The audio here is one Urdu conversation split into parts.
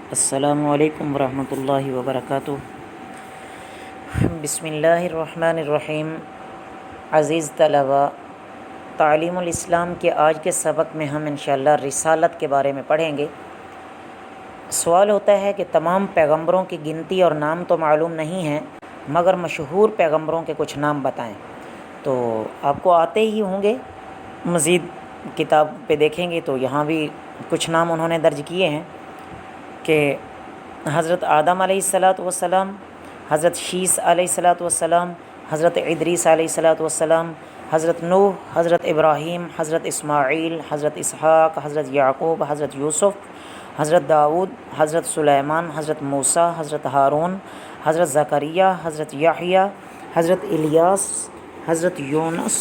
السلام علیکم ورحمۃ اللہ وبرکاتہ۔ بسم اللہ الرحمن الرحیم۔ عزیز طلباء، تعلیم الاسلام کے آج کے سبق میں ہم انشاءاللہ رسالت کے بارے میں پڑھیں گے۔ سوال ہوتا ہے کہ تمام پیغمبروں کی گنتی اور نام تو معلوم نہیں ہیں، مگر مشہور پیغمبروں کے کچھ نام بتائیں۔ تو آپ کو آتے ہی ہوں گے، مزید کتاب پہ دیکھیں گے تو یہاں بھی کچھ نام انہوں نے درج کیے ہیں کہ حضرت آدم علیہ الصلاۃ والسلام، حضرت شیس علیہ الصلاۃ والسلام، حضرت ادریس علیہ الصلاۃ والسلام، حضرت نوح، حضرت ابراہیم، حضرت اسماعیل، حضرت اسحاق، حضرت یعقوب، حضرت یوسف، حضرت داؤد، حضرت سلیمان، حضرت موسیٰ، حضرت ہارون، حضرت زکریا، حضرت یحییٰ، حضرت الیاس، حضرت یونس،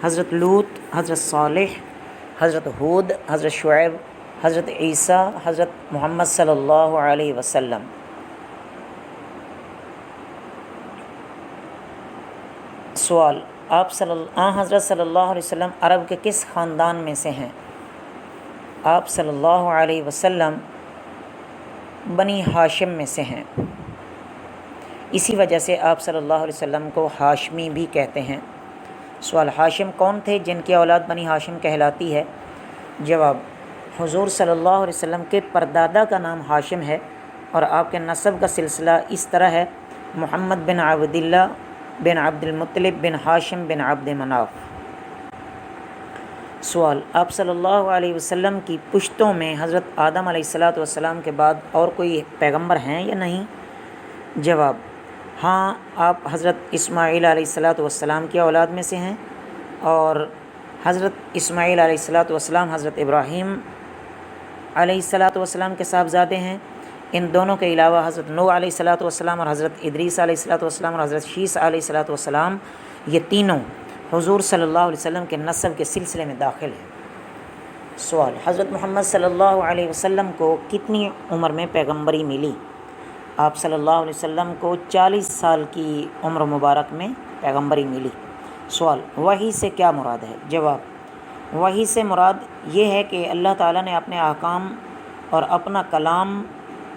حضرت لوط، حضرت صالح، حضرت ہود، حضرت شعیب، حضرت عیسیٰ، حضرت محمد صلی اللہ علیہ وسلم۔ سوال: حضرت صلی اللہ علیہ وسلم عرب کے کس خاندان میں سے ہیں؟ آپ صلی اللہ علیہ وسلم بنی ہاشم میں سے ہیں، اسی وجہ سے آپ صلی اللہ علیہ وسلم کو ہاشمی بھی کہتے ہیں۔ سوال: ہاشم کون تھے جن کی اولاد بنی ہاشم کہلاتی ہے؟ جواب: حضور صلی اللہ علیہ وسلم کے پردادا کا نام ہاشم ہے اور آپ کے نسب کا سلسلہ اس طرح ہے: محمد بن عبداللہ بن عبد المطلب بن ہاشم بن عبد مناف۔ سوال: آپ صلی اللہ علیہ وسلم کی پشتوں میں حضرت آدم علیہ الصلاۃ والسلام کے بعد اور کوئی پیغمبر ہیں یا نہیں؟ جواب: ہاں، آپ حضرت اسماعیل علیہ الصلاۃ والسلام کی اولاد میں سے ہیں، اور حضرت اسماعیل علیہ الصلاۃ والسلام حضرت ابراہیم علیہ الصلاۃ والسلام کے صاحبزادے ہیں۔ ان دونوں کے علاوہ حضرت نوح علیہ الصلاۃ والسلام اور حضرت ادریس علیہ الصلاۃ والسلام اور حضرت شیس علیہ الصلاۃ والسلام، یہ تینوں حضور صلی اللہ علیہ وسلم کے نسب کے سلسلے میں داخل ہیں۔ سوال: حضرت محمد صلی اللہ علیہ وسلم کو کتنی عمر میں پیغمبری ملی؟ آپ صلی اللہ علیہ وسلم کو 40 سال کی عمر مبارک میں پیغمبری ملی۔ سوال: وحی سے کیا مراد ہے؟ جواب: وحی سے مراد یہ ہے کہ اللہ تعالیٰ نے اپنے احکام اور اپنا کلام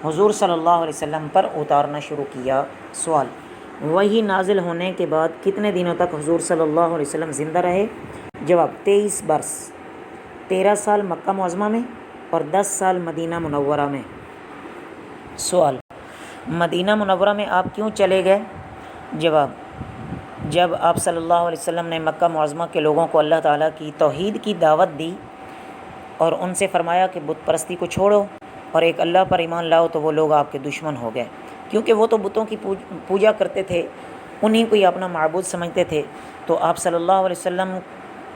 حضور صلی اللہ علیہ وسلم پر اتارنا شروع کیا۔ سوال: وحی نازل ہونے کے بعد کتنے دنوں تک حضور صلی اللہ علیہ وسلم زندہ رہے؟ جواب: 23 برس، 13 سال مکہ معظمہ میں اور 10 سال مدینہ منورہ میں۔ سوال: مدینہ منورہ میں آپ کیوں چلے گئے؟ جواب: جب آپ صلی اللہ علیہ وسلم نے مکہ معظمہ کے لوگوں کو اللہ تعالیٰ کی توحید کی دعوت دی اور ان سے فرمایا کہ بت پرستی کو چھوڑو اور ایک اللہ پر ایمان لاؤ، تو وہ لوگ آپ کے دشمن ہو گئے، کیونکہ وہ تو بتوں کی پوجا کرتے تھے، انہیں کو ہی اپنا معبود سمجھتے تھے۔ تو آپ صلی اللہ علیہ وسلم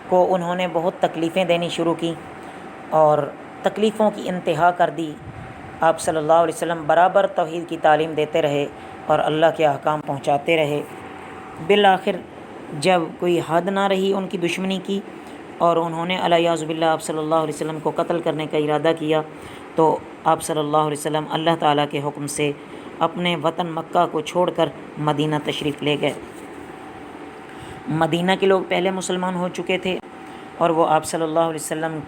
کو انہوں نے بہت تکلیفیں دینی شروع کی اور تکلیفوں کی انتہا کر دی۔ آپ صلی اللہ علیہ وسلم برابر توحید کی تعلیم دیتے رہے اور اللہ کے احکام پہنچاتے رہے۔ بالآخر جب کوئی حد نہ رہی ان کی دشمنی کی اور انہوں نے الیاذ باللہ آپ صلی اللہ علیہ وسلم کو قتل کرنے کا ارادہ کیا، تو آپ صلی اللہ علیہ وسلم اللہ تعالیٰ کے حکم سے اپنے وطن مکہ کو چھوڑ کر مدینہ تشریف لے گئے۔ مدینہ کے لوگ پہلے مسلمان ہو چکے تھے اور وہ آپ صلی اللہ علیہ وسلم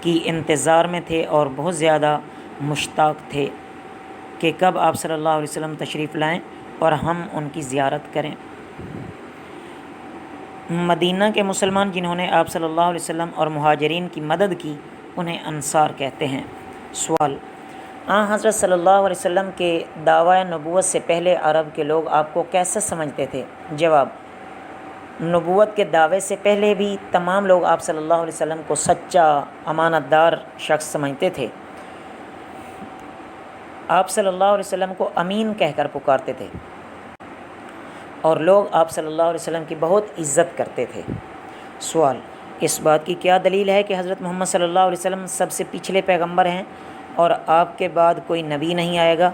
کی انتظار میں تھے اور بہت زیادہ مشتاق تھے کہ کب آپ صلی اللہ علیہ وسلم تشریف لائیں اور ہم ان کی زیارت کریں۔ مدینہ کے مسلمان جنہوں نے آپ صلی اللہ علیہ وسلم اور مہاجرین کی مدد کی، انہیں انصار کہتے ہیں۔ سوال: حضرت صلی اللہ علیہ وسلم کے دعویٰ نبوت سے پہلے عرب کے لوگ آپ کو کیسے سمجھتے تھے؟ جواب: نبوت کے دعوے سے پہلے بھی تمام لوگ آپ صلی اللہ علیہ وسلم کو سچا، امانت دار شخص سمجھتے تھے۔ آپ صلی اللہ علیہ وسلم کو امین کہہ کر پکارتے تھے اور لوگ آپ صلی اللہ علیہ وسلم کی بہت عزت کرتے تھے۔ سوال: اس بات کی کیا دلیل ہے کہ حضرت محمد صلی اللہ علیہ وسلم سب سے پچھلے پیغمبر ہیں اور آپ کے بعد کوئی نبی نہیں آئے گا؟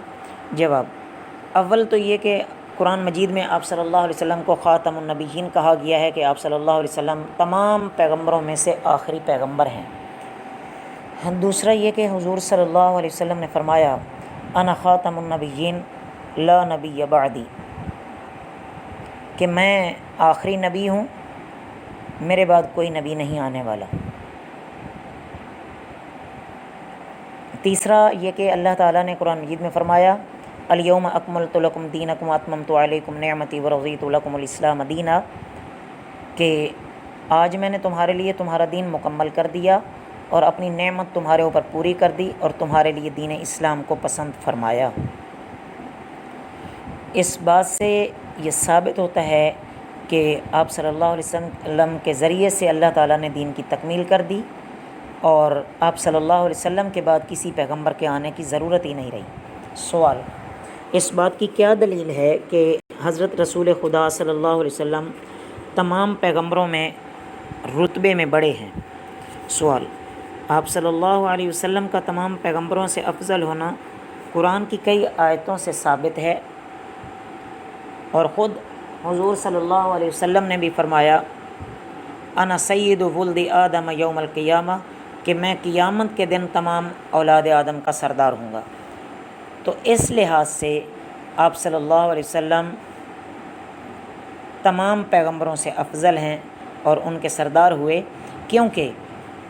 جواب: اول تو یہ کہ قرآن مجید میں آپ صلی اللہ علیہ وسلم کو خاتم النبیین کہا گیا ہے کہ آپ صلی اللہ علیہ وسلم تمام پیغمبروں میں سے آخری پیغمبر ہیں۔ دوسرا یہ کہ حضور صلی اللہ علیہ وسلم نے فرمایا: انا خاتم النبیین لا نبی بعدی، کہ میں آخری نبی ہوں، میرے بعد کوئی نبی نہیں آنے والا۔ تیسرا یہ کہ اللہ تعالیٰ نے قرآن مجید میں فرمایا الیوم اکملت لکم دینکم واتممت علیکم نعمتی ورضیت لکم الاسلام دینا، کہ آج میں نے تمہارے لیے تمہارا دین مکمل کر دیا اور اپنی نعمت تمہارے اوپر پوری کر دی اور تمہارے لیے دین اسلام کو پسند فرمایا۔ اس بات سے یہ ثابت ہوتا ہے کہ آپ صلی اللہ علیہ وسلم کے ذریعے سے اللہ تعالیٰ نے دین کی تکمیل کر دی اور آپ صلی اللہ علیہ وسلم کے بعد کسی پیغمبر کے آنے کی ضرورت ہی نہیں رہی۔ سوال، اس بات کی کیا دلیل ہے کہ حضرت رسول خدا صلی اللہ علیہ وسلم تمام پیغمبروں میں رتبے میں بڑے ہیں؟ سوال، آپ صلی اللہ علیہ وسلم کا تمام پیغمبروں سے افضل ہونا قرآن کی کئی آیتوں سے ثابت ہے، اور خود حضور صلی اللہ علیہ وسلم نے بھی فرمایا انا سید ولد آدم یوم القیامہ، کہ میں قیامت کے دن تمام اولاد آدم کا سردار ہوں گا۔ تو اس لحاظ سے آپ صلی اللہ علیہ وسلم تمام پیغمبروں سے افضل ہیں اور ان کے سردار ہوئے، کیونکہ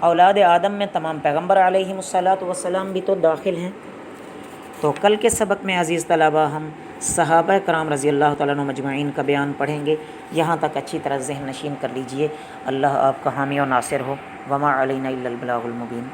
اولاد آدم میں تمام پیغمبر علیہم الصلاۃ والسلام بھی تو داخل ہیں۔ تو کل کے سبق میں عزیز طلبہ ہم صحابہ کرام رضی اللہ تعالیٰ عنہ مجمعین کا بیان پڑھیں گے۔ یہاں تک اچھی طرح ذہن نشین کر لیجئے۔ اللہ آپ کا حامی و ناصر ہو۔ وما علینا الا البلاغ المبین۔